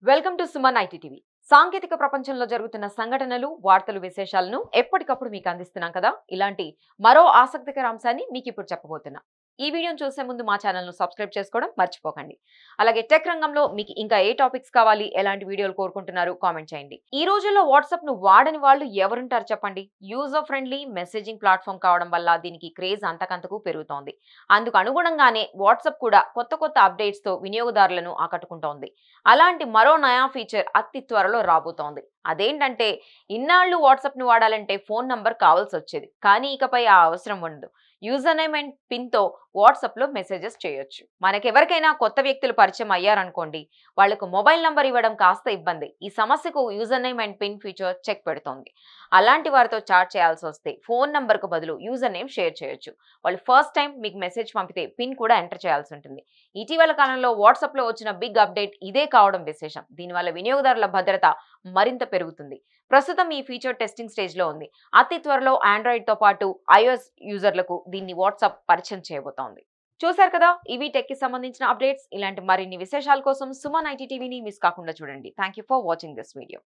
Welcome to Suman IT TV. సాంకేతిక ప్రపంచంలో జరుగుతున్న సంఘటనలు, వార్తలు, విశేషాలను ఎప్పటికప్పుడు మీకు అందిస్తున్నాం కదా. ఇలాంటి మరో ఆసక్తికర అంశాన్ని మీకు ఇప్పుడు చెప్పబోతున్నా. ఈ వీడియోను చూసే ముందు మా ఛానల్ను సబ్స్క్రైబ్ చేసుకోవడం మర్చిపోకండి. అలాగే టెక్ రంగంలో మీకు ఇంకా ఏ టాపిక్స్ కావాలి, ఎలాంటి వీడియోలు కోరుకుంటున్నారు కామెంట్ చేయండి. ఈ రోజుల్లో వాట్సాప్ ను వాడని వాళ్ళు ఎవరుంటారు చెప్పండి. యూజర్ ఫ్రెండ్లీ మెసేజింగ్ ప్లాట్ఫామ్ కావడం వల్ల దీనికి క్రేజ్ అంతకంతకు పెరుగుతోంది. అందుకు అనుగుణంగానే వాట్సాప్ కూడా కొత్త అప్డేట్స్ తో వినియోగదారులను ఆకట్టుకుంటోంది. అలాంటి మరో నయా ఫీచర్ అతి త్వరలో రాబోతోంది. అదేంటంటే, ఇన్నాళ్లు వాట్సాప్ ను వాడాలంటే ఫోన్ నంబర్ కావాల్సి వచ్చేది. కానీ ఇకపై ఆ అవసరం ఉండదు. యూజర్ నేమ్ అండ్ పిన్ తో వాట్సాప్ లో మెసేజెస్ చేయొచ్చు. మనకెవరికైనా కొత్త వ్యక్తులు పరిచయం అయ్యారనుకోండి, వాళ్లకు మొబైల్ నంబర్ ఇవ్వడం కాస్త ఇబ్బంది. ఈ సమస్యకు user name and pin feature check పెడుతోంది. అలాంటి వారితో చాట్ చేయాల్సి వస్తే ఫోన్ నంబర్ కు బదులు యూజర్ నేమ్ షేర్ చేయొచ్చు. వాళ్ళు ఫస్ట్ టైం మీకు మెసేజ్ పంపితే పిన్ కూడా ఎంటర్ చేయాల్సి ఉంటుంది. ఇటీవల కాలంలో వాట్సాప్ లో వచ్చిన బిగ్ అప్డేట్ ఇదే కావడం విశేషం. దీనివల్ల వినియోగదారుల భద్రత మరింత పెరుగుతుంది. ప్రస్తుతం ఈ ఫీచర్ టెస్టింగ్ స్టేజ్ లో ఉంది. అతి త్వరలో ఆండ్రాయిడ్ తో పాటు iOS యూజర్లకు దీన్ని వాట్సాప్ పరిచయం చేయబోతోంది. చూశారు కదా, ఇవి టెక్ కి సంబంధించిన అప్డేట్స్. ఇలాంటి మరిన్ని విశేషాల కోసం సుమన్ ఐటీ టీవీని మిస్ కాకుండా చూడండి. Thank you for watching this video.